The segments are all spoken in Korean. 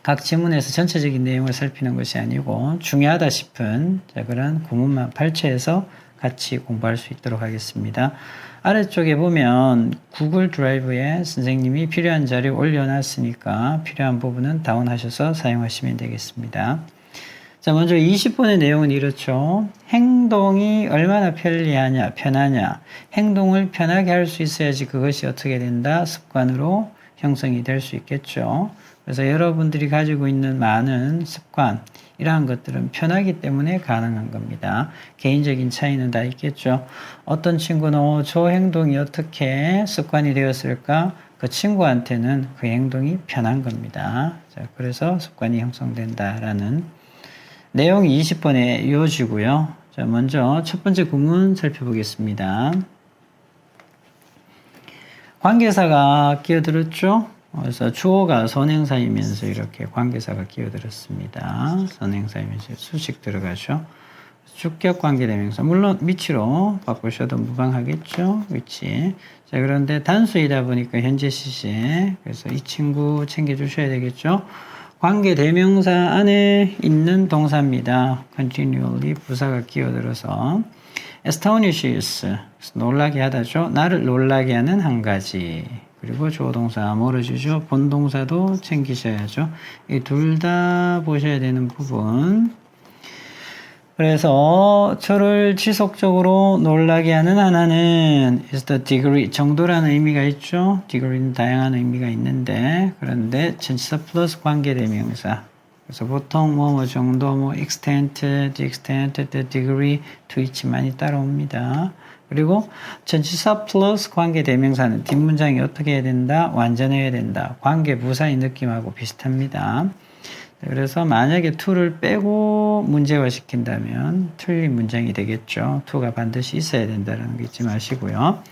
각 지문에서 전체적인 내용을 살피는 것이 아니고 중요하다 싶은 그런 구문만 발췌해서 같이 공부할 수 있도록 하겠습니다. 아래쪽에 보면 구글 드라이브에 선생님이 필요한 자료 올려놨으니까 필요한 부분은 다운하셔서 사용하시면 되겠습니다. 자, 먼저 20번의 내용은 이렇죠. 행동이 얼마나 편하냐. 행동을 편하게 할 수 있어야지 그것이 어떻게 된다? 습관으로 형성이 될 수 있겠죠. 그래서 여러분들이 가지고 있는 많은 습관, 이러한 것들은 편하기 때문에 가능한 겁니다. 개인적인 차이는 다 있겠죠. 어떤 친구는 저 행동이 어떻게 습관이 되었을까? 그 친구한테는 그 행동이 편한 겁니다. 자, 그래서 습관이 형성된다라는 내용이 20번에 이어지고요. 자, 먼저 첫 번째 구문 살펴보겠습니다. 관계사가 끼어들었죠? 그래서 주어가 선행사이면서 이렇게 관계사가 끼어들었습니다. 선행사이면서 수식 들어가죠. 주격 관계대명사. 물론 위치로 바꾸셔도 무방하겠죠. 위치. 자, 그런데 단수이다 보니까 현재 시제. 그래서 이 친구 챙겨주셔야 되겠죠. 관계대명사 안에 있는 동사입니다. continually 부사가 끼어들어서 astonishes 놀라게 하다죠. 나를 놀라게 하는 한 가지. 그리고 주어동사 뭐로 주죠? 본동사도 챙기셔야죠. 이 둘 다 보셔야 되는 부분. 그래서 저를 지속적으로 놀라게 하는 하나는 is the degree, 정도라는 의미가 있죠. degree는 다양한 의미가 있는데 그런데 전치사 플러스 관계대명사. 그래서 보통 뭐 정도, extent, the extent, the degree, to which만이 따라옵니다. 그리고 전치사 플러스 관계대명사는 뒷문장이 어떻게 해야 된다? 완전해야 된다. 관계부사의 느낌하고 비슷합니다. 그래서 만약에 to를 빼고 문제화 시킨다면 틀린 문장이 되겠죠. to가 반드시 있어야 된다는 거 잊지 마시고요.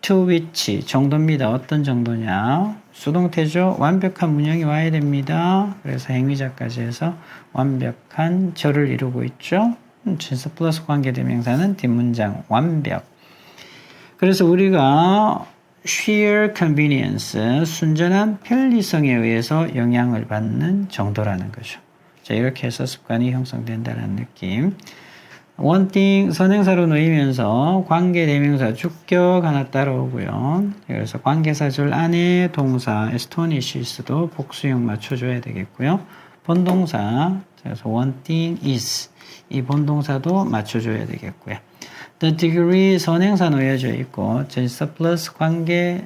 to which 정도입니다. 어떤 정도냐? 수동태죠. 완벽한 문형이 와야 됩니다. 그래서 행위자까지 해서 완벽한 절을 이루고 있죠. 전치사 플러스 관계대명사는 뒷문장 완벽. 그래서 우리가 sheer convenience, 순전한 편리성에 의해서 영향을 받는 정도라는 거죠. 자, 이렇게 해서 습관이 형성된다는 느낌. wanting 선행사로 놓이면서 관계대명사 주격 하나 따라오고요. 그래서 관계사절 안에 동사 astonishes,도 복수형 맞춰줘야 되겠고요. 본동사, 그래서 wanting is, 이 본동사도 맞춰줘야 되겠고요. The degree 선행사 놓여져 있고 전치사 플러스 관계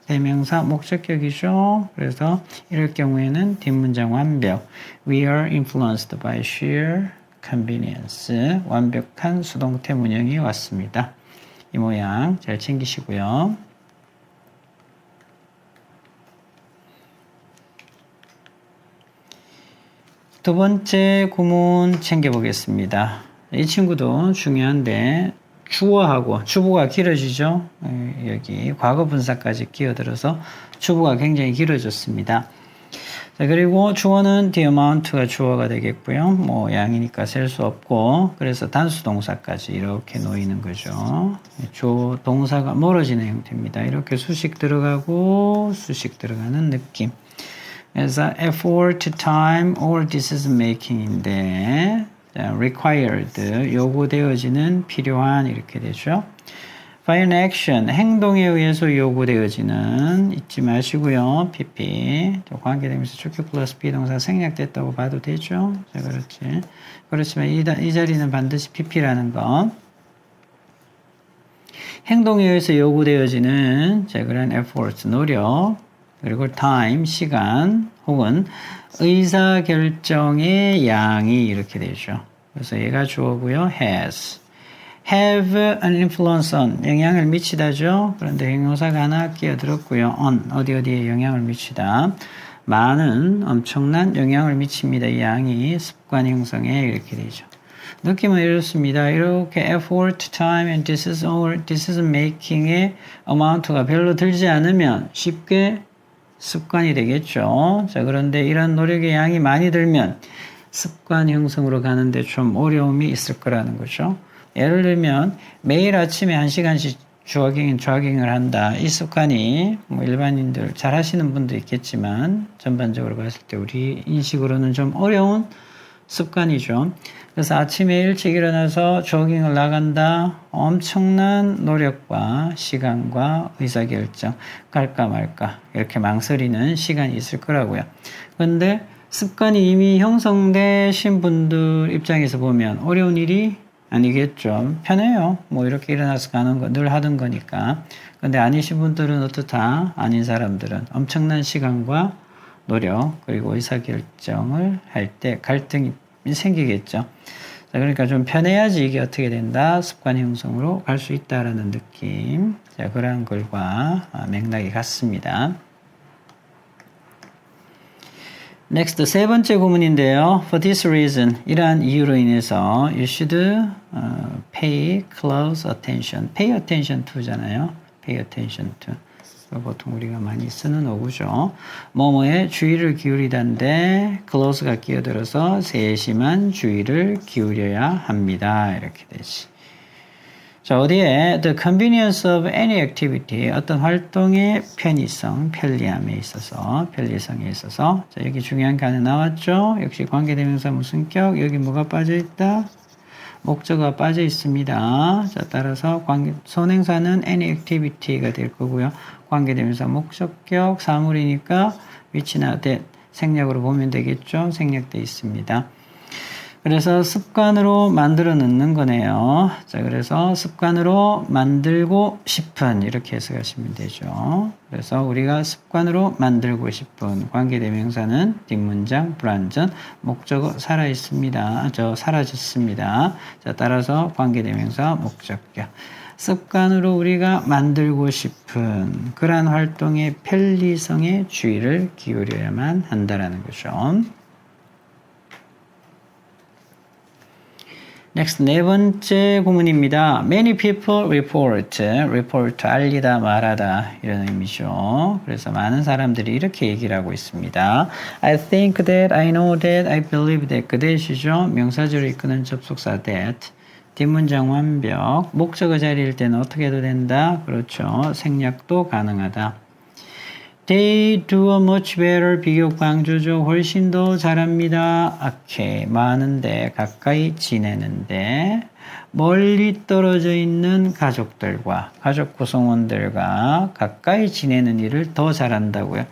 대명사 목적격이죠. 그래서 이럴 경우에는 뒷문장 완벽. We are influenced by sheer convenience. 완벽한 수동태 문형이 왔습니다. 이 모양 잘 챙기시고요. 두 번째 구문 챙겨보겠습니다. 이 친구도 중요한데 주어하고 주보가 길어지죠. 여기 과거 분사까지 끼어들어서 주보가 굉장히 길어졌습니다. 자, 그리고 주어는 the amount가 주어가 되겠고요. 뭐 양이니까 셀 수 없고 그래서 단수 동사까지 이렇게 놓이는 거죠. 주 동사가 멀어지는 형태입니다. 이렇게 수식 들어가고 수식 들어가는 느낌. 그래서 effort, time, or decision making인데 required, 요구되어지는, 필요한 이렇게 되죠. by an action, 행동에 의해서 요구되어지는 잊지 마시고요. PP, 관계대명사 주격 플러스 비동사 생략됐다고 봐도 되죠. 자, 그렇지. 그렇지만 이 자리는 반드시 PP라는 거. 행동에 의해서 요구되어지는 그런 effort, 노력, 그리고 time, 시간, 혹은 의사결정의 양이 이렇게 되죠. 그래서 얘가 주어고요. has. have an influence on. 영향을 미치다죠. 그런데 형용사가 하나 끼어들었고요. on. 어디에 영향을 미치다. 많은, 엄청난 영향을 미칩니다. 이 양이 습관 형성에 이렇게 되죠. 느낌은 이렇습니다. 이렇게 effort, time, and decision making의 amount가 별로 들지 않으면 쉽게 습관이 되겠죠. 자, 그런데 이런 노력의 양이 많이 들면 습관 형성으로 가는데 좀 어려움이 있을 거라는 거죠. 예를 들면 매일 아침에 1시간씩 조깅을 한다. 이 습관이 뭐 일반인들 잘 하시는 분도 있겠지만 전반적으로 봤을 때 우리 인식으로는 좀 어려운 습관이죠. 그래서 아침에 일찍 일어나서 조깅을 나간다. 엄청난 노력과 시간과 의사결정, 갈까 말까 이렇게 망설이는 시간이 있을 거라고요. 그런데 습관이 이미 형성되신 분들 입장에서 보면 어려운 일이 아니겠죠. 편해요. 뭐 이렇게 일어나서 가는 거 늘 하던 거니까. 근데 아니신 분들은 어떻다? 아닌 사람들은 엄청난 시간과 노력 그리고 의사결정을 할 때 갈등이 생기겠죠. 자, 그러니까 좀 편해야지 이게 어떻게 된다? 습관 형성으로 갈 수 있다라는 느낌. 자, 그러한 글과 맥락이 같습니다. Next, 세 번째 구문인데요. For this reason, 이러한 이유로 인해서 you should pay close attention. Pay attention to잖아요. Pay attention to. 보통 우리가 많이 쓰는 어구죠. 뭐뭐에 주의를 기울이다인데 close가 끼어들어서 세심한 주의를 기울여야 합니다. 이렇게 되지. 자, 어디에 the convenience of any activity 어떤 활동의 편의성, 편리함에 있어서 편리성에 있어서 자, 여기 중요한 게 하나 나왔죠. 역시 관계대명사 무슨격 여기 뭐가 빠져 있다? 목적어가 빠져 있습니다. 자, 따라서 선행사는 any activity가 될 거고요. 관계대명사 목적격 사물이니까 위치나 that 생략으로 보면 되겠죠. 생략돼 있습니다. 그래서 습관으로 만들어 넣는 거네요. 자, 그래서 습관으로 만들고 싶은 이렇게 해석하시면 되죠. 그래서 우리가 습관으로 만들고 싶은 관계대명사는 뒷문장 불완전 목적어 살아 있습니다. 사라졌습니다. 자, 따라서 관계대명사 목적격. 습관으로 우리가 만들고 싶은 그러한 활동의 편리성에 주의를 기울여야만 한다라는 거죠. Next, 네 번째 구문입니다. Many people report, 알리다, 말하다 이런 의미죠. 그래서 많은 사람들이 이렇게 얘기를 하고 있습니다. I think that, I know that, I believe that. 그 that이죠. 명사절을 이끄는 접속사 that. 뒷문장 완벽. 목적어 자리일 때는 어떻게 해도 된다? 그렇죠. 생략도 가능하다. They do a much better 비교 강조죠. 훨씬 더 잘합니다. 오케이. 많은데 가까이 지내는데 멀리 떨어져 있는 가족들과 가족 구성원들과 가까이 지내는 일을 더 잘한다고요.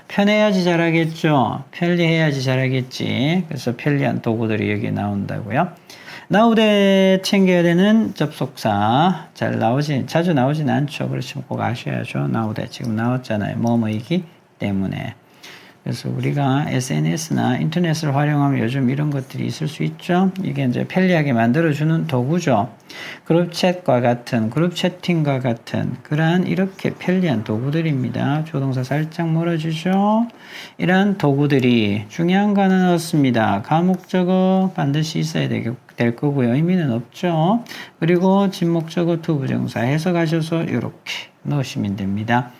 편해야지 잘하겠죠. 편리해야지 잘하겠지. 그래서 편리한 도구들이 여기 나온다고요. 나우대 챙겨야 되는 접속사 자주 나오진 않죠. 그렇지만 꼭 아셔야죠. 나우대 지금 나왔잖아요. 뭐뭐이기 때문에. 그래서 우리가 SNS나 인터넷을 활용하면 요즘 이런 것들이 있을 수 있죠. 이게 이제 편리하게 만들어주는 도구죠. 그룹 채팅과 같은 그러한 이렇게 편리한 도구들입니다. 조동사 살짝 몰아주죠. 이러한 도구들이 중요한 거 하나 넣었습니다. 가목적어 반드시 있어야 될 거고요. 의미는 없죠. 그리고 진목적어 투부정사 해석하셔서 이렇게 넣으시면 됩니다.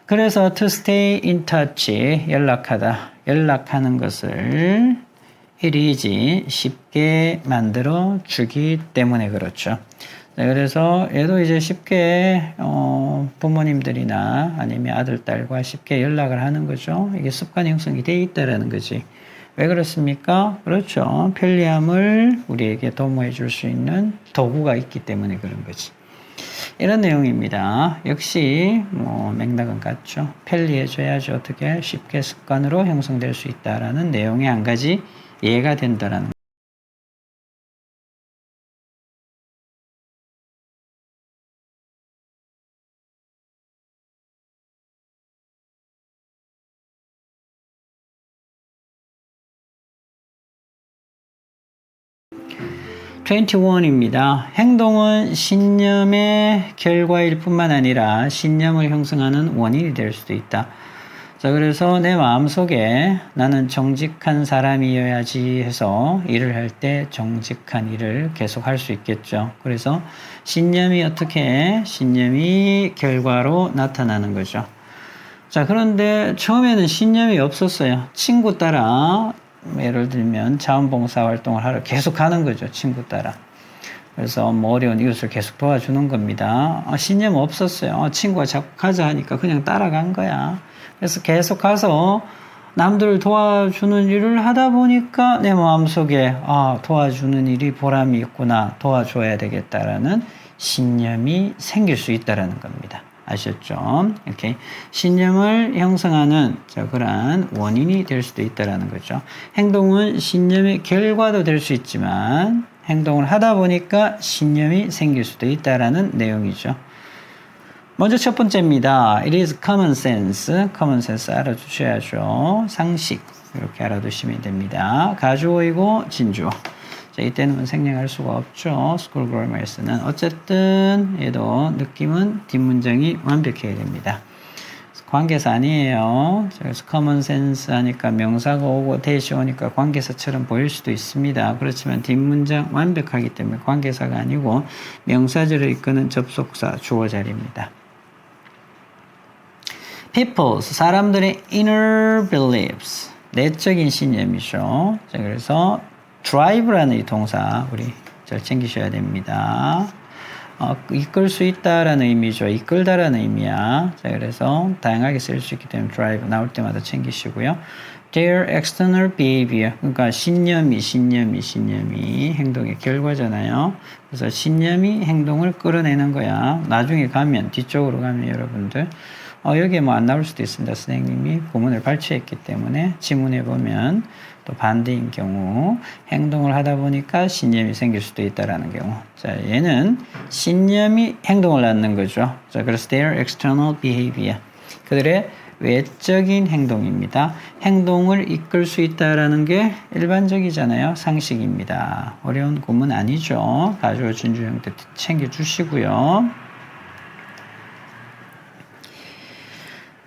그래서 to stay in touch, 연락하는 것을 일이지 쉽게 만들어 주기 때문에 그렇죠. 네, 그래서 얘도 이제 쉽게 부모님들이나 아니면 아들, 딸과 쉽게 연락을 하는 거죠. 이게 습관 형성이 돼 있다라는 거지. 왜 그렇습니까? 그렇죠. 편리함을 우리에게 도모해 줄 수 있는 도구가 있기 때문에 그런 거지. 이런 내용입니다. 역시 맥락은 같죠. 편리해져야지 어떻게 쉽게 습관으로 형성될 수 있다라는 내용의 한 가지 이해가 된다라는 거. (21입니다) 행동은 신념의 결과일 뿐만 아니라 신념을 형성하는 원인이 될 수도 있다. 자, 그래서 내 마음속에 나는 정직한 사람이어야지 해서 일을 할 때 정직한 일을 계속 할 수 있겠죠. 그래서 신념이 결과로 나타나는 거죠. 자, 그런데 처음에는 신념이 없었어요. 친구 따라 예를 들면 자원봉사 활동을 하러 계속 가는 거죠. 친구 따라. 그래서 뭐 어려운 이웃을 계속 도와주는 겁니다. 신념 없었어요. 친구가 자꾸 가자 하니까 그냥 따라간 거야. 그래서 계속 가서 남들을 도와주는 일을 하다 보니까 내 마음속에 도와주는 일이 보람이 있구나, 도와줘야 되겠다라는 신념이 생길 수 있다라는 겁니다. 아셨죠? 이렇게 신념을 형성하는 그러한 원인이 될 수도 있다라는 거죠. 행동은 신념의 결과도 될 수 있지만 행동을 하다 보니까 신념이 생길 수도 있다라는 내용이죠. 먼저 첫 번째입니다. It is common sense. common sense 알아두셔야죠. 상식. 이렇게 알아두시면 됩니다. 가주어이고 진주어. 자, 이때는 생략할 수가 없죠. 스쿨 그래머에서는. 어쨌든 얘도 느낌은 뒷문장이 완벽해야 됩니다. 관계사 아니에요. 그래서 common sense 하니까 명사가 오고 대시 오니까 관계사처럼 보일 수도 있습니다. 그렇지만 뒷문장 완벽하기 때문에 관계사가 아니고 명사절을 이끄는 접속사 주어 자리입니다. People's, 사람들의 inner beliefs, 내적인 신념이죠. 자, 그래서 drive라는 이 동사 우리 잘 챙기셔야 됩니다. 이끌 수 있다라는 의미죠. 이끌다라는 의미야. 자, 그래서 다양하게 쓸 수 있기 때문에 drive 나올 때마다 챙기시고요. Their external behavior, 그러니까 신념이 행동의 결과잖아요. 그래서 신념이 행동을 끌어내는 거야. 나중에 가면, 뒤쪽으로 가면 여러분들 여기에 뭐 안 나올 수도 있습니다. 선생님이 구문을 발췌했기 때문에 지문에 보면 또 반대인 경우 행동을 하다 보니까 신념이 생길 수도 있다라는 경우. 자, 얘는 신념이 행동을 낳는 거죠. 자, 그래서 their external behavior. 그들의 외적인 행동입니다. 행동을 이끌 수 있다라는 게 일반적이잖아요. 상식입니다. 어려운 구문 아니죠. 가주어 준주 형태 챙겨주시고요.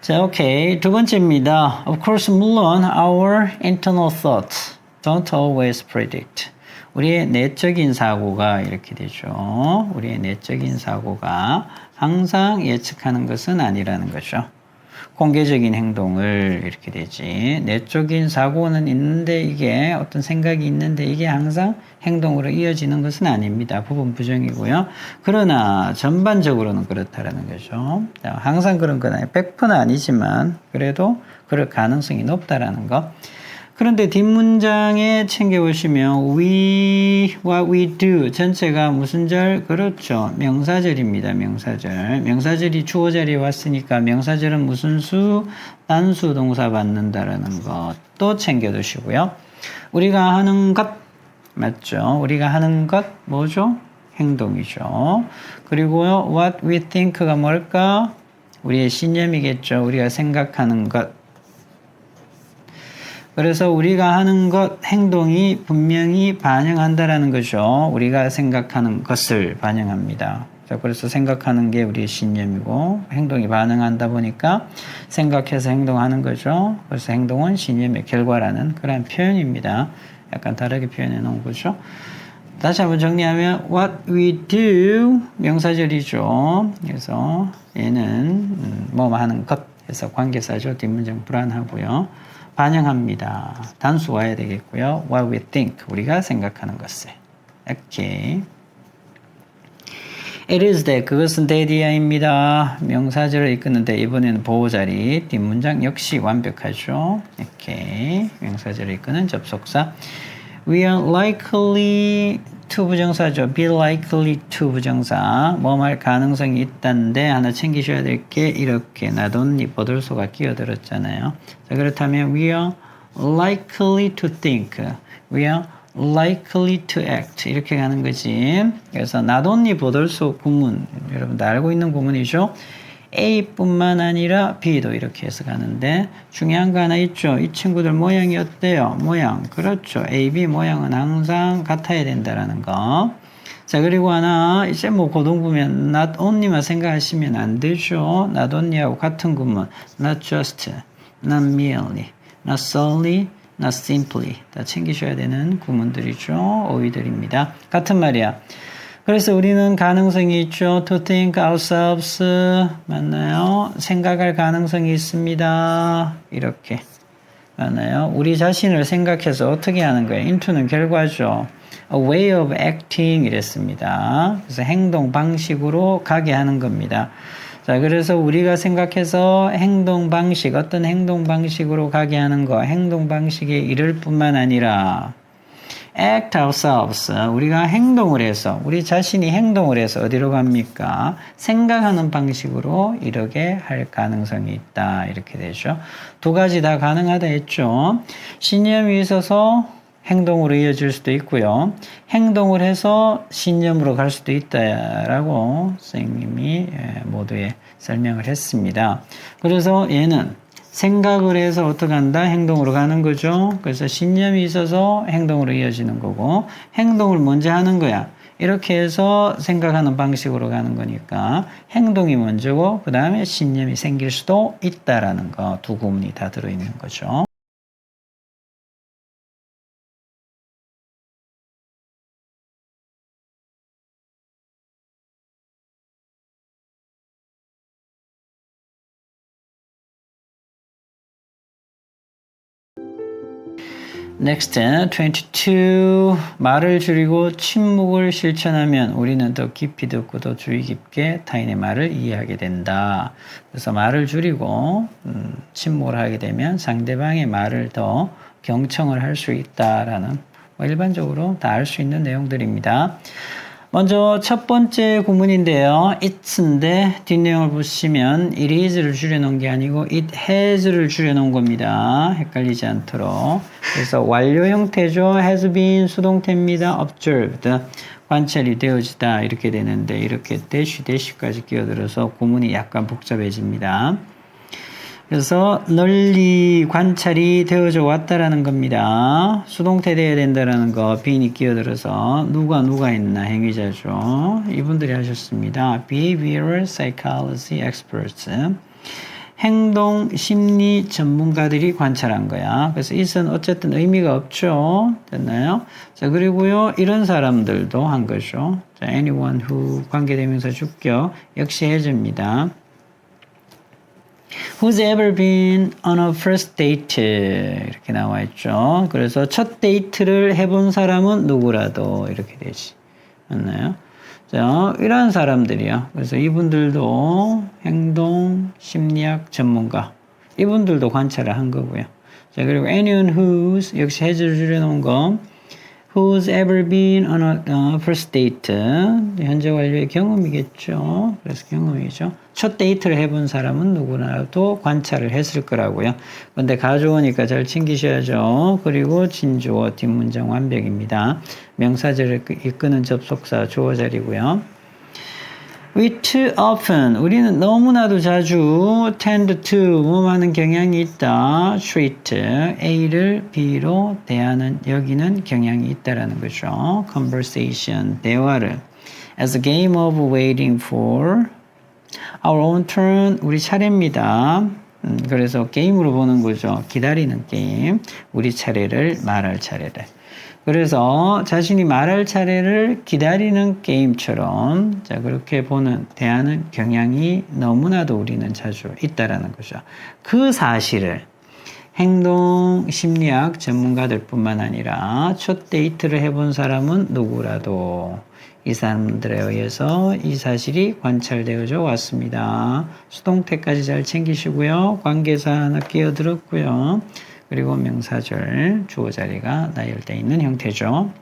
자, 오케이. 두 번째입니다. Of course, 물론 our internal thoughts don't always predict. 우리의 내적인 사고가 이렇게 되죠. 우리의 내적인 사고가 항상 예측하는 것은 아니라는 거죠. 공개적인 행동을 이렇게 되지. 내적인 사고는 있는데 이게 어떤 생각이 있는데 이게 항상 행동으로 이어지는 것은 아닙니다. 부분 부정이고요. 그러나 전반적으로는 그렇다라는 거죠. 항상 그런 건 아니에요. 100%는 아니지만 그래도 그럴 가능성이 높다라는 거. 그런데 뒷문장에 챙겨보시면 we와 we do 전체가 무슨 절? 그렇죠. 명사절입니다. 명사절. 명사절이 주어 자리에 왔으니까 명사절은 무슨 수? 단수 동사 받는다라는 것도 챙겨두시고요. 우리가 하는 것 맞죠? 우리가 하는 것 뭐죠? 행동이죠. 그리고요 what we think가 뭘까? 우리의 신념이겠죠. 우리가 생각하는 것. 그래서 우리가 하는 것, 행동이 분명히 반영한다라는 거죠. 우리가 생각하는 것을 반영합니다. 자, 그래서 생각하는 게 우리의 신념이고 행동이 반응한다 보니까 생각해서 행동하는 거죠. 그래서 행동은 신념의 결과라는 그런 표현입니다. 약간 다르게 표현해 놓은 거죠. 다시 한번 정리하면 what we do 명사절이죠. 그래서 얘는 뭐 하는 것 해서 관계사죠. 뒷문장 불안하고요. 반영합니다. 단수 와야 되겠고요. What we think. 우리가 생각하는 것을. 오케이. It is that. 그것은 that이야입니다. 명사절을 이끄는데 이번에는 보호자리. 뒷문장 역시 완벽하죠. 오케이. 명사절을 이끄는 접속사. We are likely to 부정사죠. be likely to 부정사. 뭐 말 가능성이 있다는데 하나 챙기셔야 될 게 이렇게 나돈니 보들소가 끼어들었잖아요. 자, 그렇다면 we are likely to think. we are likely to act. 이렇게 가는 거지. 그래서 나돈니 보들소 구문. 여러분들 알고 있는 구문이죠. A뿐만 아니라 B도 이렇게 해서 가는데 중요한 거 하나 있죠. 이 친구들 모양이 어때요? 모양. 그렇죠. A, B 모양은 항상 같아야 된다라는 거. 자, 그리고 하나 이제 뭐 고동구면 not only만 생각하시면 안 되죠. not only하고 같은 구문. not just, not merely, not solely, not simply. 다 챙기셔야 되는 구문들이죠. 어휘들입니다. 같은 말이야. 그래서 우리는 가능성이 있죠. to think ourselves 맞나요? 생각할 가능성이 있습니다. 이렇게 맞나요? 우리 자신을 생각해서 어떻게 하는 거예요? into는 결과죠. A way of acting 이랬습니다. 그래서 행동 방식으로 가게 하는 겁니다. 자, 그래서 우리가 생각해서 행동 방식, 어떤 행동 방식으로 가게 하는 거, 행동 방식에 이를 뿐만 아니라 act ourselves, 우리가 행동을 해서, 우리 자신이 행동을 해서 어디로 갑니까? 생각하는 방식으로 이르게 할 가능성이 있다. 이렇게 되죠. 두 가지 다 가능하다 했죠. 신념이 있어서 행동으로 이어질 수도 있고요. 행동을 해서 신념으로 갈 수도 있다라고 선생님이 모두에 설명을 했습니다. 그래서 얘는 생각을 해서 어떻게 한다? 행동으로 가는 거죠. 그래서 신념이 있어서 행동으로 이어지는 거고, 행동을 먼저 하는 거야. 이렇게 해서 생각하는 방식으로 가는 거니까 행동이 먼저고 그 다음에 신념이 생길 수도 있다라는 거, 두 구문이 다 들어있는 거죠. Next, 22. 말을 줄이고 침묵을 실천하면 우리는 더 깊이 듣고 더 주의 깊게 타인의 말을 이해하게 된다. 그래서 말을 줄이고 침묵을 하게 되면 상대방의 말을 더 경청을 할 수 있다라는 일반적으로 다 알 수 있는 내용들입니다. 먼저 첫 번째 구문인데요. it'인데 뒷내용을 보시면 it is를 줄여놓은 게 아니고 it has를 줄여놓은 겁니다. 헷갈리지 않도록. 그래서 완료 형태죠. has been 수동태입니다. observed 관찰이 되어지다 이렇게 되는데 이렇게 대시까지 끼어들어서 구문이 약간 복잡해집니다. 그래서 널리 관찰이 되어져 왔다라는 겁니다. 수동태 돼야 된다라는 거, being이 끼어들어서 누가 있나 행위자죠. 이분들이 하셨습니다. Behavioral Psychology Experts. 행동 심리 전문가들이 관찰한 거야. 그래서 it은 어쨌든 의미가 없죠. 됐나요? 자, 그리고요, 이런 사람들도 한 거죠. 자, anyone who 관계대명사 주격 역시 해줍니다. Who's ever been on a first date? 이렇게 나와 있죠. 그래서 첫 데이트를 해본 사람은 누구라도 이렇게 되지. 맞나요? 자, 이런 사람들이요. 그래서 이분들도 행동 심리학 전문가. 이분들도 관찰을 한 거고요. 자, 그리고 anyone who's 역시 해주를 줄여놓은 거. Who's ever been on a first date? 현재 완료의 경험이겠죠. 그래서 경험이죠. 첫 데이트를 해본 사람은 누구나도 관찰을 했을 거라고요. 근데 가져오니까 잘 챙기셔야죠. 그리고 진주어 뒷문장 완벽입니다. 명사절을 이끄는 접속사 주어 자리고요. We too often, 우리는 너무나도 자주 tend to, 뭐하는 경향이 있다. treat, A를 B로 대하는, 여기는 경향이 있다라는 거죠. conversation, 대화를 as a game of waiting for our own turn, 우리 차례입니다. 그래서 게임으로 보는 거죠. 기다리는 게임, 우리 차례를, 말할 차례를. 그래서 자신이 말할 차례를 기다리는 게임처럼 자 그렇게 보는 대하는 경향이 너무나도 우리는 자주 있다라는 거죠. 그 사실을 행동 심리학 전문가들 뿐만 아니라 첫 데이트를 해본 사람은 누구라도 이 사람들에 의해서 이 사실이 관찰되어져 왔습니다. 수동태까지 잘 챙기시고요. 관계사 하나 끼어들었고요. 그리고 명사절 주어 자리가 나열되어 있는 형태죠.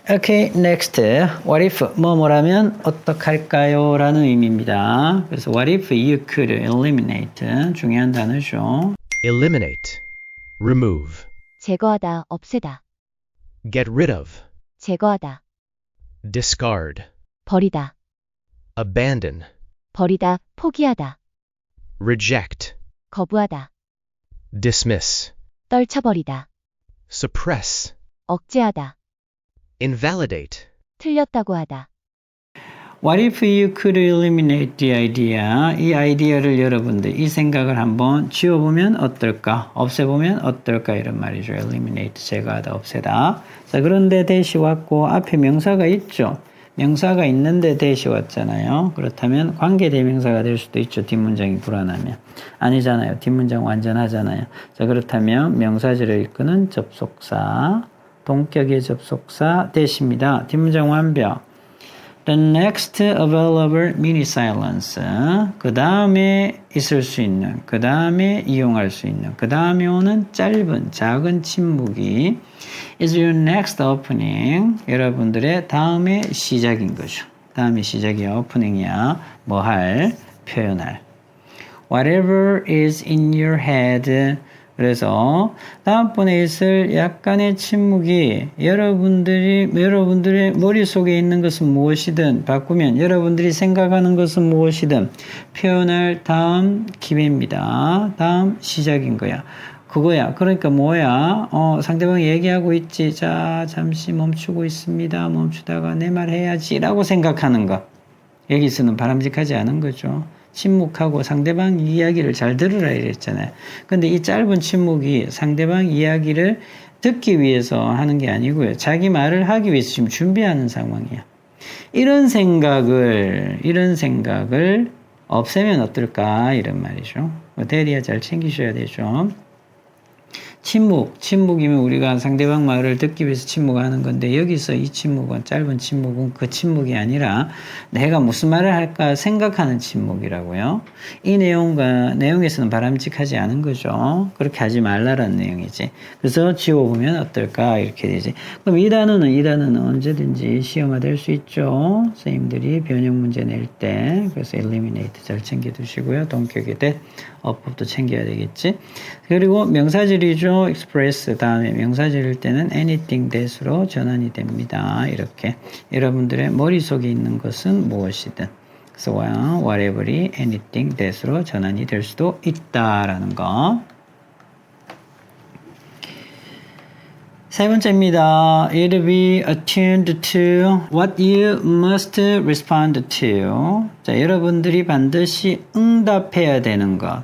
Okay, next. What if 뭐뭐라면 어떡할까요? 라는 의미입니다. 그래서 what if you could eliminate 중요한 단어죠. Eliminate. Remove. 제거하다, 없애다. Get rid of. 제거하다, Discard. 버리다. Abandon. 버리다, 포기하다. Reject. 거부하다. Dismiss. 떨쳐버리다. Suppress. 억제하다. Invalidate. 틀렸다고 하다. What if you could eliminate the idea? 이 아이디어를 여러분들 이 생각을 한번 지워보면 어떨까? 없애보면 어떨까? 이런 말이죠. eliminate, 제거하다, 없애다. 자, 그런데 대시 왔고 앞에 명사가 있죠. 명사가 있는데 대시 왔잖아요. 그렇다면 관계대명사가 될 수도 있죠. 뒷문장이 불안하면. 아니잖아요. 뒷문장 완전하잖아요. 자, 그렇다면 명사절을 이끄는 접속사, 동격의 접속사 대시입니다. 뒷문장 완벽. The next available mini silence. 그 다음에 있을 수 있는, 그 다음에 이용할 수 있는, 그 다음에 오는 짧은, 작은 침묵이 is your next opening. 여러분들의 다음의 시작인 거죠. 다음의 시작이야. 오프닝이야. 뭐 할, 표현할. Whatever is in your head. 그래서 다음번에 있을 약간의 침묵이 여러분들의 머릿속에 있는 것은 무엇이든 바꾸면 여러분들이 생각하는 것은 무엇이든 표현할 다음 기회입니다. 다음 시작인 거야. 그거야. 그러니까 뭐야? 상대방이 얘기하고 있지. 자, 잠시 멈추고 있습니다. 멈추다가 내 말 해야지라고 생각하는 거. 여기서는 바람직하지 않은 거죠. 침묵하고 상대방 이야기를 잘 들으라 이랬잖아요. 근데 이 짧은 침묵이 상대방 이야기를 듣기 위해서 하는 게 아니고요. 자기 말을 하기 위해서 지금 준비하는 상황이야. 이런 생각을 없애면 어떨까? 이런 말이죠. 대리야 잘 챙기셔야 되죠. 침묵이면 우리가 상대방 말을 듣기 위해서 침묵하는 건데 여기서 이 침묵은 짧은 침묵은 그 침묵이 아니라 내가 무슨 말을 할까 생각하는 침묵이라고요. 이 내용에서는 바람직하지 않은 거죠. 그렇게 하지 말라라는 내용이지. 그래서 지워보면 어떨까 이렇게 되지. 그럼 이 단어는 언제든지 시험화 될 수 있죠. 선생님들이 변형 문제 낼 때 그래서 eliminate 잘 챙겨두시고요. 동격의 that 어법도 챙겨야 되겠지. 그리고 명사절이죠. express 다음에 명사절일 때는 anything that으로 전환이 됩니다. 이렇게 여러분들의 머릿속에 있는 것은 무엇이든 그래서 whatever이 anything that으로 전환이 될 수도 있다라는 거. 세 번째입니다. It'll be attuned to what you must respond to. 자, 여러분들이 반드시 응답해야 되는 것.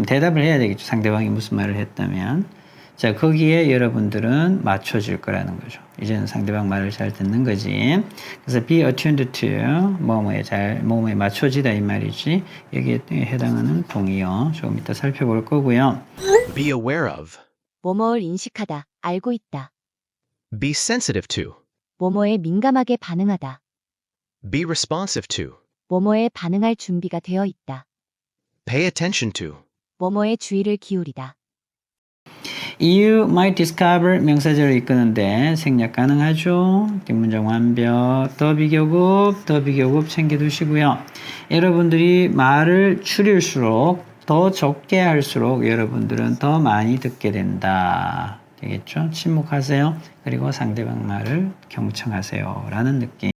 대답을 해야 되겠죠. 상대방이 무슨 말을 했다면. 자, 거기에 여러분들은 맞춰질 거라는 거죠. 이제는 상대방 말을 잘 듣는 거지. 그래서 be attuned to, 뭐뭐에 맞춰지다 이 말이지. 여기에 해당하는 동의어 조금 이따 살펴볼 거고요. Be aware of. 뭐뭐를 인식하다, 알고 있다. Be sensitive to. 뭐뭐에 민감하게 반응하다. Be responsive to. 뭐뭐에 반응할 준비가 되어 있다. Pay attention to. 뭐뭐에 주의를 기울이다. You might discover 명사절을 이끄는데 생략 가능하죠. 뒷문장 완벽. 더 비교급 챙겨두시고요. 여러분들이 말을 줄일수록 더 적게 할수록 여러분들은 더 많이 듣게 된다. 되겠죠? 침묵하세요. 그리고 상대방 말을 경청하세요. 라는 느낌.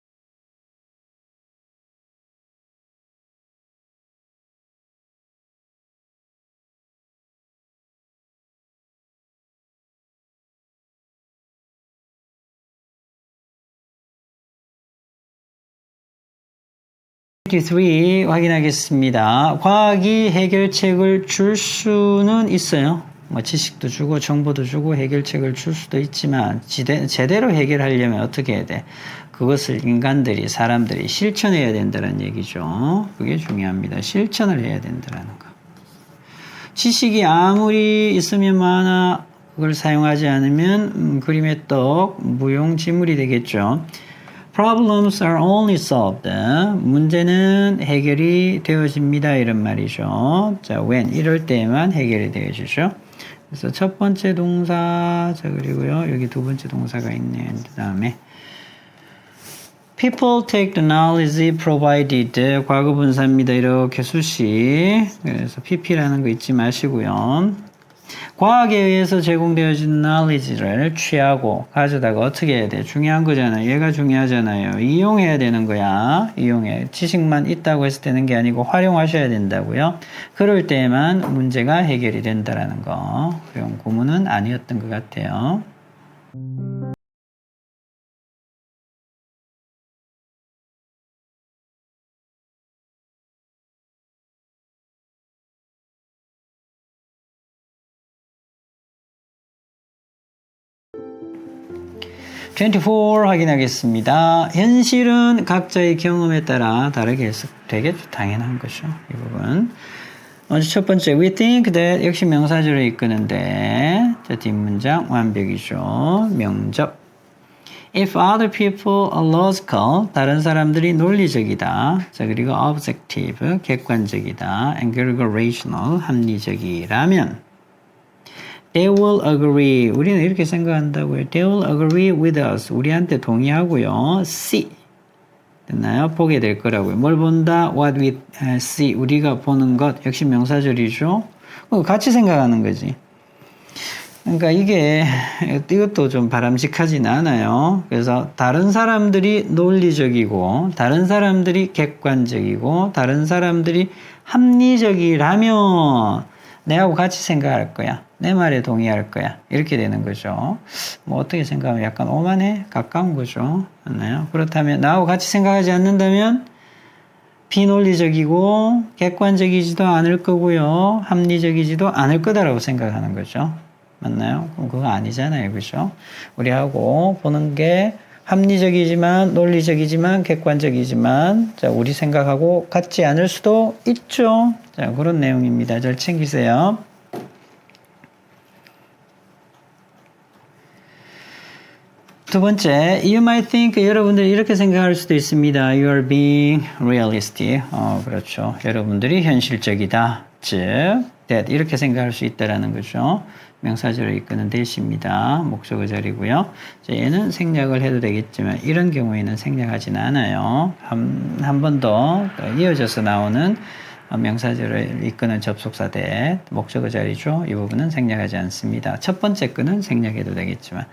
확인하겠습니다. 과학이 해결책을 줄 수는 있어요. 뭐 지식도 주고 정보도 주고 해결책을 줄 수도 있지만 제대로 해결하려면 어떻게 해야 돼? 그것을 사람들이 실천해야 된다는 얘기죠. 그게 중요합니다. 실천을 해야 된다는 거. 지식이 아무리 있으면 많아 그걸 사용하지 않으면 그림의 떡 무용지물이 되겠죠. Problems are only solved. 문제는 해결이 되어집니다. 이런 말이죠. 자, when 이럴 때만 해결이 되어지죠. 그래서 첫 번째 동사, 자 그리고요 여기 두 번째 동사가 있네. 그 다음에 People take the knowledge provided. 과거 분사입니다. 이렇게 수시. 그래서 pp라는 거 잊지 마시고요. 과학에 의해서 제공되어진 knowledge를 취하고 가져다가 어떻게 해야 돼? 중요한 거잖아요. 얘가 중요하잖아요. 이용해야 되는 거야. 지식만 있다고 해서 되는 게 아니고 활용하셔야 된다고요. 그럴 때에만 문제가 해결이 된다라는 거. 그런 구문은 아니었던 것 같아요. 24 확인하겠습니다. 현실은 각자의 경험에 따라 다르게 해석되겠죠. 당연한 거죠. 이 부분. 먼저 첫 번째, we think that 역시 명사절을 이끄는데 자, 뒷문장 완벽이죠. 명접. If other people are logical, 다른 사람들이 논리적이다. 자, 그리고 objective, 객관적이다. and 그리고 rational, 합리적이라면 they will agree. 우리는 이렇게 생각한다고요. They will agree with us. 우리한테 동의하고요. see. 됐나요? 보게 될 거라고요. 뭘 본다? What we see. 우리가 보는 것. 역시 명사절이죠. 같이 생각하는 거지. 그러니까 이것도 좀 바람직하진 않아요. 그래서 다른 사람들이 논리적이고, 다른 사람들이 객관적이고, 다른 사람들이 합리적이라면 내하고 같이 생각할 거야. 내 말에 동의할 거야. 이렇게 되는 거죠. 뭐 어떻게 생각하면 약간 오만해? 가까운 거죠. 맞나요? 그렇다면 나하고 같이 생각하지 않는다면 비논리적이고 객관적이지도 않을 거고요. 합리적이지도 않을 거다라고 생각하는 거죠. 맞나요? 그럼 그거 아니잖아요. 그죠? 우리하고 보는 게 합리적이지만 논리적이지만 객관적이지만 자, 우리 생각하고 같지 않을 수도 있죠. 자, 그런 내용입니다. 잘 챙기세요. 두 번째, you might think, 여러분들이 이렇게 생각할 수도 있습니다. You are being realistic. 그렇죠. 여러분들이 현실적이다. 즉, that 이렇게 생각할 수 있다라는 거죠. 명사절을 이끄는 that입니다. 목적어 자리고요. 자, 얘는 생략을 해도 되겠지만 이런 경우에는 생략하지는 않아요. 한 번 더 이어져서 나오는 명사절을 이끄는 접속사 that 목적어 자리죠. 이 부분은 생략하지 않습니다. 첫 번째 거는 생략해도 되겠지만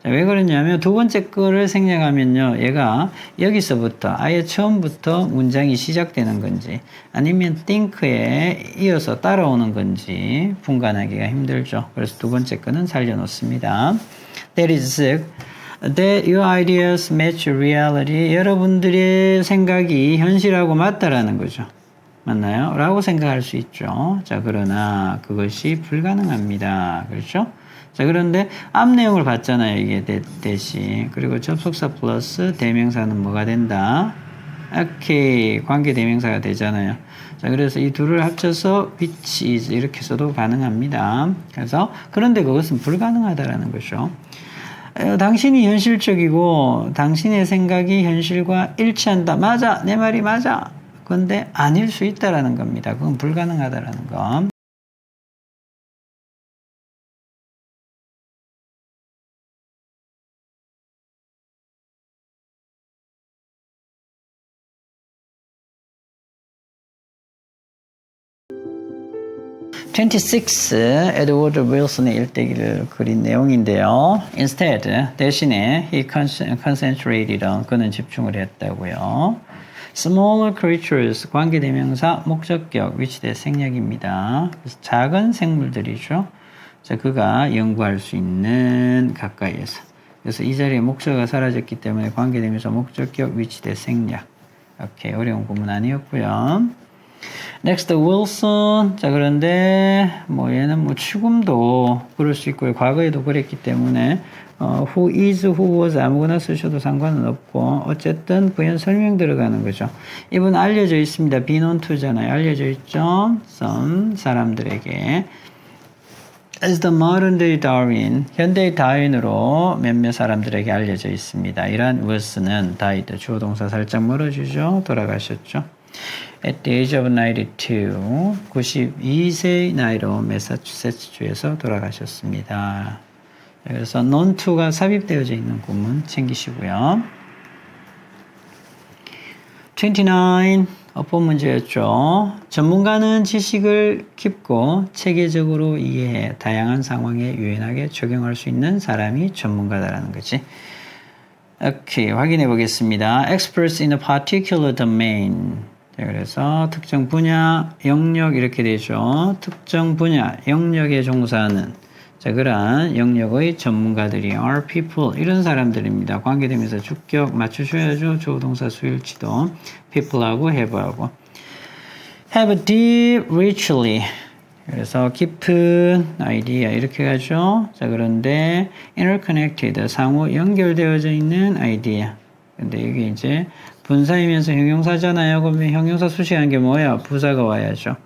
자, 왜 그러냐면 두 번째 거를 생략하면요. 얘가 여기서부터 아예 처음부터 문장이 시작되는 건지 아니면 think에 이어서 따라오는 건지 분간하기가 힘들죠. 그래서 두 번째 거는 살려놓습니다. That is that your ideas match reality. 여러분들의 생각이 현실하고 맞다라는 거죠. 맞나요? 라고 생각할 수 있죠. 자, 그러나 그것이 불가능합니다. 그렇죠? 자, 그런데 앞 내용을 봤잖아요. 이게 대시. 그리고 접속사 플러스 대명사는 뭐가 된다? 오케이. 관계 대명사가 되잖아요. 자, 그래서 이 둘을 합쳐서 which is 이렇게 써도 가능합니다. 그래서 그런데 그것은 불가능하다라는 거죠. 당신이 현실적이고 당신의 생각이 현실과 일치한다. 맞아. 내 말이 맞아. 그런데 아닐 수 있다라는 겁니다. 그건 불가능하다라는 거. (26) 에드워드 윌슨의 일대기를 그린 내용인데요. Instead, 대신에 he concentrated on 그는 집중을 했다고요. Smaller creatures 관계대명사 목적격 위치대 생략입니다. 그래서 작은 생물들이죠. 자, 그가 연구할 수 있는 가까이에서. 그래서 이 자리에 목적어가 사라졌기 때문에 관계대명사 목적격 위치대 생략. 오케이, 어려운 구문 아니었고요. Next, Wilson. 자, 그런데, 얘는 지금도 그럴 수 있고요. 과거에도 그랬기 때문에, who is, who was 아무거나 쓰셔도 상관은 없고, 어쨌든 부연 설명 들어가는 거죠. 이분 알려져 있습니다. be known to잖아요. 알려져 있죠? some, 사람들에게. as the modern day Darwin, 현대의 다윈으로 몇몇 사람들에게 알려져 있습니다. 이러한 Wilson은 died, 주어 동사 살짝 멀어지죠? 돌아가셨죠? At the age of 92, 92세의 나이로 매사추세츠주에서 돌아가셨습니다. 그래서 known to가 삽입되어져 있는 구문 챙기시고요. 29, 어법 문제였죠. 전문가는 지식을 깊고 체계적으로 이해해 다양한 상황에 유연하게 적용할 수 있는 사람이 전문가다라는 거지. 오케이, 확인해 보겠습니다. Experts in a particular domain. 자, 그래서 특정 분야, 영역 이렇게 되죠. 특정 분야, 영역에 종사하는 자, 그러한 영역의 전문가들이 are people 이런 사람들입니다. 관계되면서 주격 맞추셔야죠. 조동사 수일치도 people하고 have하고 have deep, richly 그래서 깊은 아이디어 이렇게 가죠. 자, 그런데 interconnected 상호 연결되어져 있는 아이디어. 근데 이게 이제 분사이면서 형용사잖아요. 그러면 형용사 수식한 게 뭐야? 부사가 와야죠.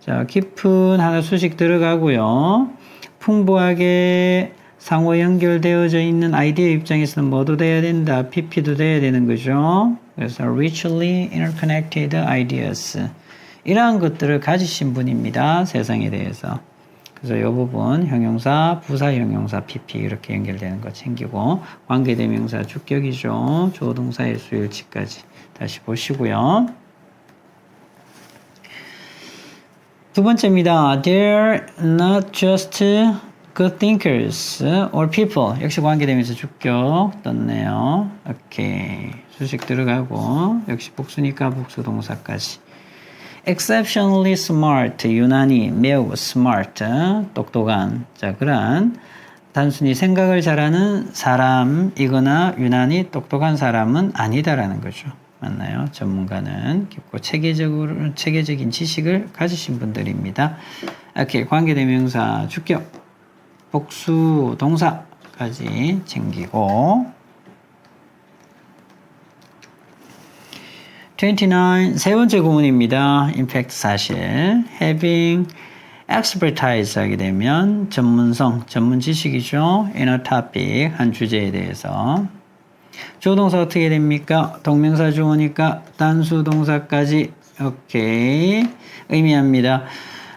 자, 깊은 하나 수식 들어가고요. 풍부하게 상호 연결되어져 있는 아이디어 입장에서는 뭐도 돼야 된다? PP도 돼야 되는 거죠. 그래서 richly interconnected ideas. 이러한 것들을 가지신 분입니다. 세상에 대해서. 그래서 이 부분 형용사, 부사 형용사, PP 이렇게 연결되는 거 챙기고 관계대명사 주격이죠. 조동사의 수일치까지 다시 보시고요. 두 번째입니다. They're not just good thinkers or people. 역시 관계대명사 주격 떴네요. 오케이. 수식 들어가고 역시 복수니까 복수 동사까지. exceptionally smart, 유난히 매우 smart, 똑똑한. 자, 그러한 단순히 생각을 잘하는 사람이거나 유난히 똑똑한 사람은 아니다라는 거죠. 맞나요? 전문가는 깊고 체계적인 지식을 가지신 분들입니다. 이렇게 관계대명사 주격, 복수 동사까지 챙기고 29. 세 번째 구문입니다. 임팩트 사실. having expertise 하게 되면 전문성, 전문 지식이죠. in a topic, 한 주제에 대해서. 조동사 어떻게 됩니까? 동명사 주어니까 단수 동사까지 오케이 의미합니다.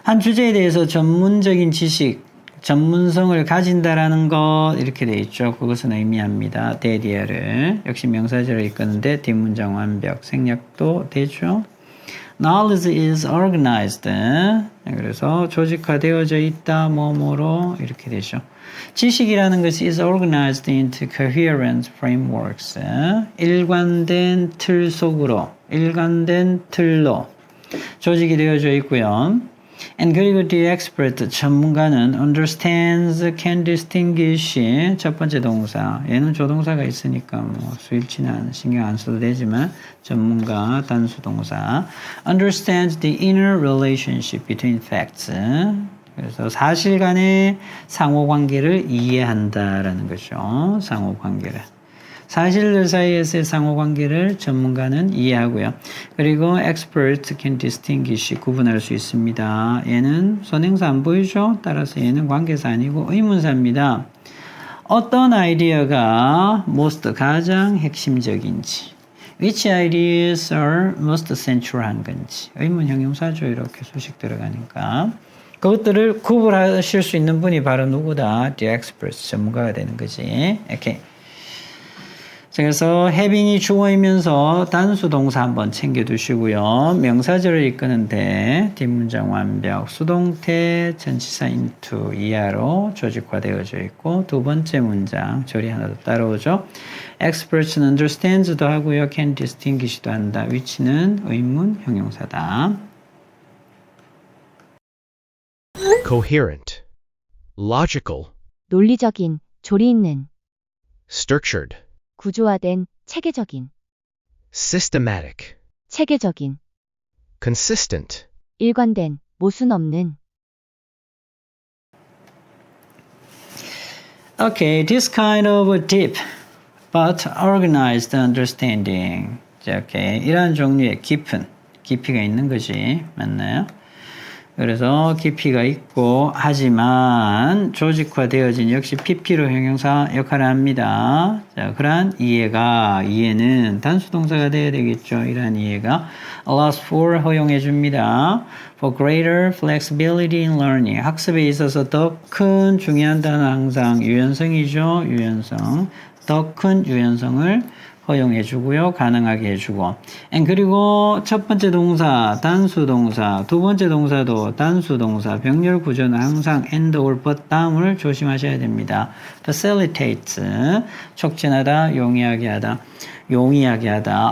한 주제에 대해서 전문적인 지식, 전문성을 가진다라는 것 이렇게 돼 있죠. 그것은 의미합니다. 대디어를 역시 명사절을 이끄는데 뒷문장 완벽 생략도 되죠. Knowledge is organized. 그래서 조직화되어져 있다 뭐뭐로 이렇게 되죠. 지식이라는 것이 is organized into coherent frameworks. 일관된 틀 속으로, 일관된 틀로 조직이 되어져 있고요. And 그리고 the expert, 전문가는 understands, can distinguish, 첫 번째 동사. 얘는 조동사가 있으니까 뭐 수일치는 신경 안 써도 되지만 전문가, 단수 동사. understands the inner relationship between facts. 그래서 사실간의 상호관계를 이해한다라는 거죠. 상호관계를. 사실들 사이에서의 상호관계를 전문가는 이해하고요. 그리고 expert can distinguish, 구분할 수 있습니다. 얘는 선행사 안 보이죠? 따라서 얘는 관계사 아니고 의문사입니다. 어떤 아이디어가 most 가장 핵심적인지, which ideas are most central한 건지, 의문 형용사죠. 이렇게 수식 들어가니까. 그것들을 구분하실 수 있는 분이 바로 누구다? The expert, 전문가가 되는 거지. 오케이. 그래서 having이 주어이면서 단수 동사 한번 챙겨두시고요. 명사절을 이끄는데 뒷문장 완벽, 수동태, 전치사 into 이하로 조직화되어져 있고 두 번째 문장 조리 하나 더 따라오죠. expert는 understands도 하고요. can distinguish도 한다. which는 의문 형용사다. Coherent. Logical. 논리적인, 조리 있는, Structured. 구조화된, 체계적인, Systematic. 체계적인, Consistent. 일관된, 모순 없는. Okay, this kind of deep but organized understanding. 자, okay. 이러한 종류의 깊은, 깊이가 있는 거지. 맞나요? 그래서 깊이가 있고 하지만 조직화되어진 역시 PP로 형용사 역할을 합니다. 자, 그러한 이해는 단수 동사가 되어야 되겠죠. 이러한 이해가 allows for 허용해 줍니다. for greater flexibility in learning. 학습에 있어서 더 큰 중요한 단어 항상 유연성이죠. 유연성. 더 큰 유연성을 허용해 주고요. 가능하게 해주고. 그리고 첫 번째 동사, 단수 동사, 두 번째 동사도 단수 동사, 병렬 구조는 항상 and or but 다음을 조심하셔야 됩니다. facilitate, 촉진하다, 용이하게 하다.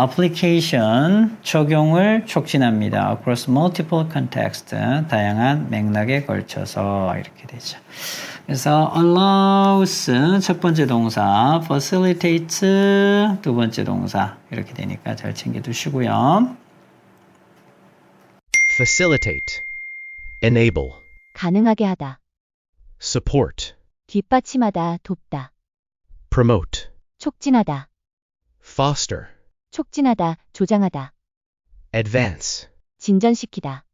application, 적용을 촉진합니다. across multiple context, 다양한 맥락에 걸쳐서 이렇게 되죠. 그래서 allows 첫 번째 동사, facilitate 두 번째 동사 이렇게 되니까 잘 챙겨두시고요. Facilitate. Enable. 가능하게 하다. support, 뒷받침하다, 돕다. promote, 촉진하다. foster, 촉진하다, 조장하다. advance, 진전시키다.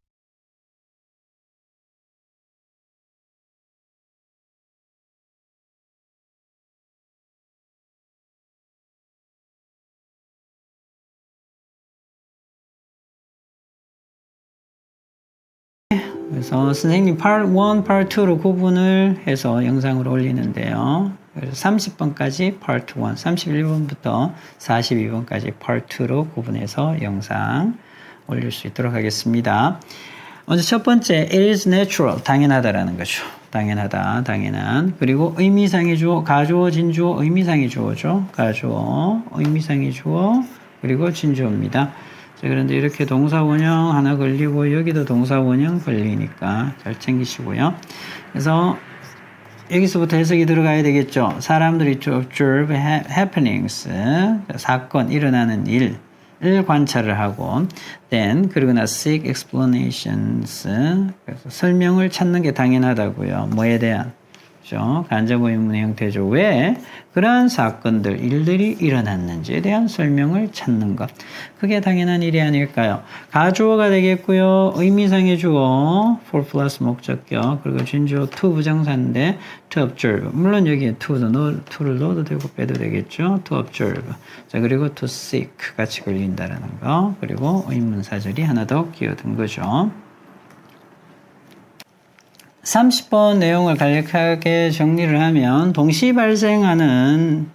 그래서 선생님 Part 1, Part 2로 구분을 해서 영상을 올리는데요. 그래서 30번까지 Part 1, 31번부터 42번까지 Part 2로 구분해서 영상 올릴 수 있도록 하겠습니다. 먼저 첫 번째, it is natural, 당연하다라는 거죠. 당연하다, 당연한. 그리고 의미상의 주어, 가주어, 진주어, 의미상의 주어죠. 가주어, 의미상의 주어, 그리고 진주어입니다. 자, 그런데 이렇게 동사 원형 하나 걸리고 여기도 동사 원형 걸리니까 잘 챙기시고요. 그래서 여기서부터 해석이 들어가야 되겠죠. 사람들이 to observe happenings, 사건, 일어나는 일을 관찰을 하고 then, 그리고 나 seek explanations, 그래서 설명을 찾는 게 당연하다고요. 뭐에 대한? 그렇죠? 간접 의문의 형태죠. 왜 그러한 사건들, 일들이 일어났는지에 대한 설명을 찾는 것. 그게 당연한 일이 아닐까요? 가주어가 되겠고요. 의미상의 주어, for plus 목적격, 그리고 진주어 to 부정사인데 to observe. 물론 여기에 to를 넣어도 되고 빼도 되겠죠. to observe. 자, 그리고 to seek 같이 걸린다라는 거. 그리고 의문사절이 하나 더 끼어든 거죠. 30번 내용을 간략하게 정리를 하면 동시 발생하는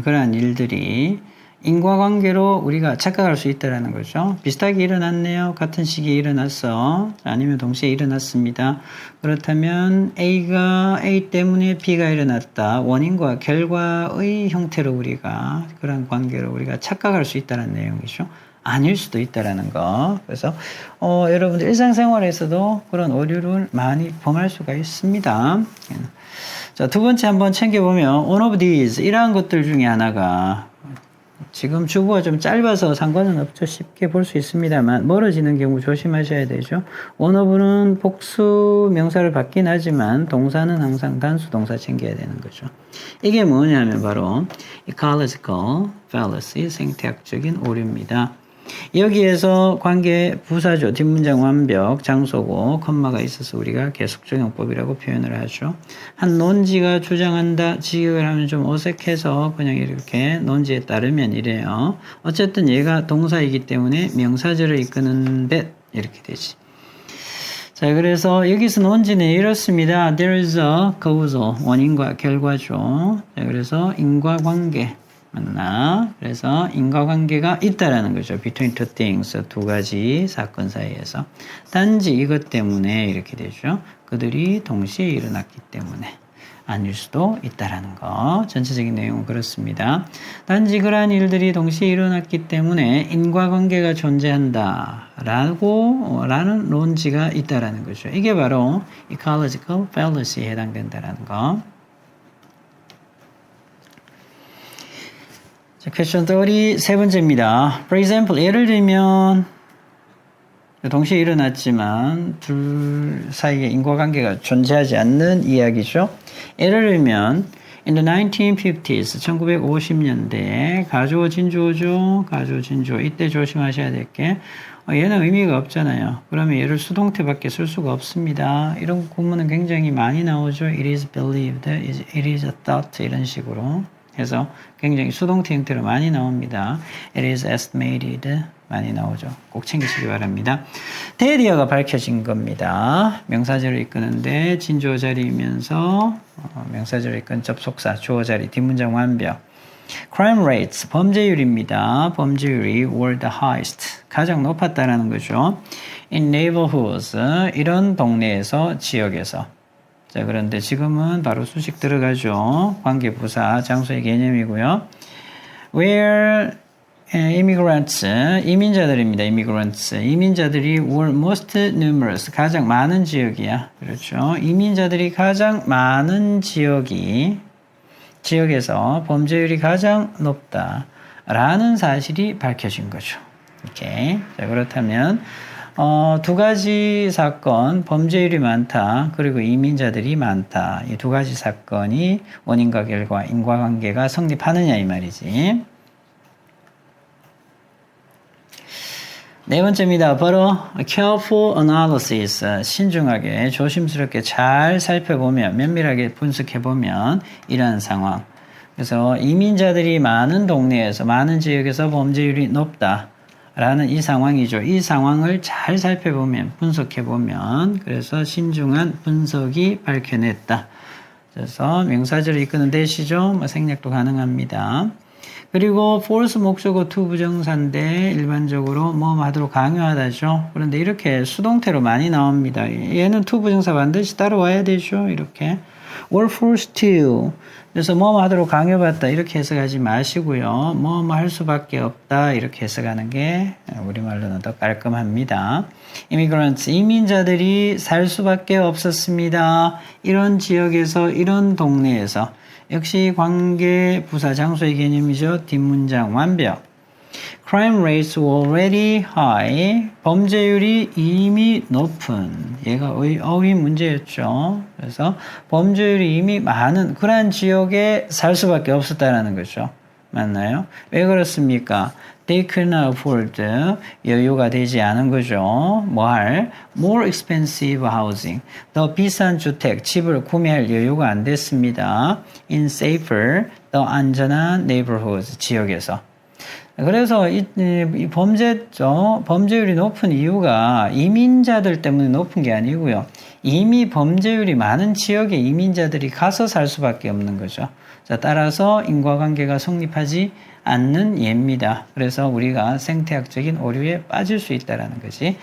그러한 일들이 인과관계로 우리가 착각할 수 있다는 거죠. 비슷하게 일어났네요. 같은 시기에 일어났어. 아니면 동시에 일어났습니다. 그렇다면 A가 A 때문에 B가 일어났다. 원인과 결과의 형태로 우리가 그런 관계로 우리가 착각할 수 있다는 내용이죠. 아닐 수도 있다라는 거. 그래서 여러분들 일상생활에서도 그런 오류를 많이 범할 수가 있습니다. 자, 두 번째 한번 챙겨보면 one of these, 이러한 것들 중에 하나가 지금 주부가 좀 짧아서 상관은 없죠. 쉽게 볼 수 있습니다만 멀어지는 경우 조심하셔야 되죠. one of는 복수 명사를 받긴 하지만 동사는 항상 단수 동사 챙겨야 되는 거죠. 이게 뭐냐면 바로 ecological fallacy, 생태학적인 오류입니다. 여기에서 관계 부사죠. 뒷문장 완벽, 장소고 컴마가 있어서 우리가 계속적용법이라고 표현을 하죠. 한 논지가 주장한다, 직역을 하면 좀 어색해서 그냥 이렇게 논지에 따르면 이래요. 어쨌든 얘가 동사이기 때문에 명사절을 이끄는 데 이렇게 되지. 자, 그래서 여기서 논지는 이렇습니다. There is a causal, 원인과 결과죠. 자, 그래서 인과관계 맞나? 그래서 인과관계가 있다라는 거죠. Between two things, 두 가지 사건 사이에서. 단지 이것 때문에 이렇게 되죠. 그들이 동시에 일어났기 때문에 아닐 수도 있다라는 거. 전체적인 내용은 그렇습니다. 단지 그러한 일들이 동시에 일어났기 때문에 인과관계가 존재한다 라는 논지가 있다라는 거죠. 이게 바로 ecological fallacy에 해당된다라는 거. 자, question 33번째입니다. For example, 예를 들면 동시에 일어났지만 둘 사이에 인과관계가 존재하지 않는 이야기죠. 예를 들면 in the 1950s, 1950년대에 가주어 진주어죠. 가주어 진주어. 이때 조심하셔야 될 게 얘는 의미가 없잖아요. 그러면 얘를 수동태밖에 쓸 수가 없습니다. 이런 구문은 굉장히 많이 나오죠. It is believed, it is thought 이런 식으로 해서 굉장히 수동태 형태로 많이 나옵니다. It is estimated 많이 나오죠. 꼭 챙기시기 바랍니다. 대디어가 밝혀진 겁니다. 명사절을 이끄는데 진주어 자리이면서 명사절을 이끈 접속사, 주어 자리, 뒷문장 완벽. Crime rates, 범죄율입니다. 범죄율이 were the highest, 가장 높았다라는 거죠. In neighborhoods, 이런 동네에서, 지역에서. 자, 그런데 지금은 바로 수식 들어가죠. 관계부사, 장소의 개념이고요. Where immigrants, 이민자들입니다. immigrants, 이민자들이 were most numerous, 가장 많은 지역이야. 그렇죠. 이민자들이 가장 많은 지역에서 범죄율이 가장 높다라는 사실이 밝혀진 거죠. 오케이. 자, 그렇다면 두 가지 사건, 범죄율이 많다. 그리고 이민자들이 많다. 이 두 가지 사건이 원인과 결과, 인과관계가 성립하느냐 이 말이지. 네 번째입니다. 바로 careful analysis. 신중하게, 조심스럽게 잘 살펴보면, 면밀하게 분석해보면 이러한 상황. 그래서 이민자들이 많은 동네에서, 많은 지역에서 범죄율이 높다. 라는 이 상황이죠. 이 상황을 잘 살펴보면, 분석해보면, 그래서 신중한 분석이 밝혀냈다. 그래서 명사절을 이끄는 대시죠. 뭐 생략도 가능합니다. 그리고 force 목적어 to 부정사인데 일반적으로 뭐 하도록 강요하다죠. 그런데 이렇게 수동태로 많이 나옵니다. 얘는 to 부정사 반드시 따라와야 되죠. 이렇게. or forced to. 그래서 뭐 하도록 강요받다 이렇게 해석하지 마시고요. 뭐 할 수밖에 없다 이렇게 해석하는 게 우리말로는 더 깔끔합니다. immigrants, 이민자들이 살 수밖에 없었습니다. 이런 지역에서 이런 동네에서 역시 관계 부사 장소의 개념이죠. 뒷문장 완벽. Crime rates were already high. 범죄율이 이미 높은. 얘가 어휘 문제였죠. 그래서 범죄율이 이미 많은 그러한 지역에 살 수밖에 없었다라는 거죠. 맞나요? 왜 그렇습니까? They could not afford. 여유가 되지 않은 거죠. 뭐 할? More expensive housing. 더 비싼 주택, 집을 구매할 여유가 안 됐습니다. In safer, 더 안전한 neighborhoods, 지역에서. 그래서 이 범죄율이 높은 이유가 이민자들 때문에 높은 게 아니고요. 이미 범죄율이 많은 지역에 이민자들이 가서 살 수밖에 없는 거죠. 자, 따라서 인과관계가 성립하지 않는 예입니다. 그래서 우리가 생태학적인 오류에 빠질 수 있다는 거지.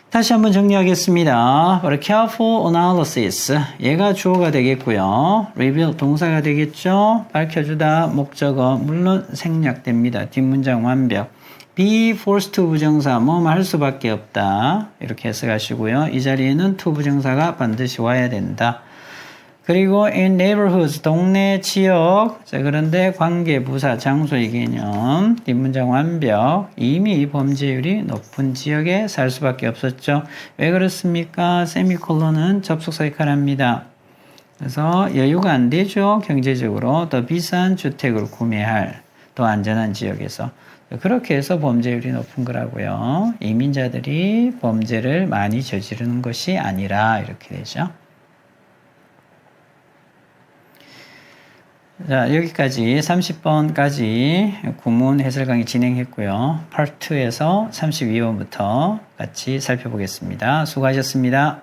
다시 한번 정리하겠습니다. 바로 careful analysis. 얘가 주어가 되겠고요. reveal 동사가 되겠죠. 밝혀주다 목적어 물론 생략됩니다. 뒷문장 완벽. be forced to 부정사 뭐 할 수밖에 없다. 이렇게 해석하시고요. 이 자리에는 to 부정사가 반드시 와야 된다. 그리고 in neighborhoods 동네 지역. 자, 그런데 관계 부사 장소의 개념 뒷문장 완벽. 이미 범죄율이 높은 지역에 살 수밖에 없었죠. 왜 그렇습니까? 세미콜론은 접속사 역할합니다. 그래서 여유가 안 되죠. 경제적으로 더 비싼 주택을 구매할 더 안전한 지역에서. 그렇게 해서 범죄율이 높은 거라고요. 이민자들이 범죄를 많이 저지르는 것이 아니라 이렇게 되죠. 자, 여기까지 30번까지 구문 해설 강의 진행했고요. 파트 2에서 32번부터 같이 살펴보겠습니다. 수고하셨습니다.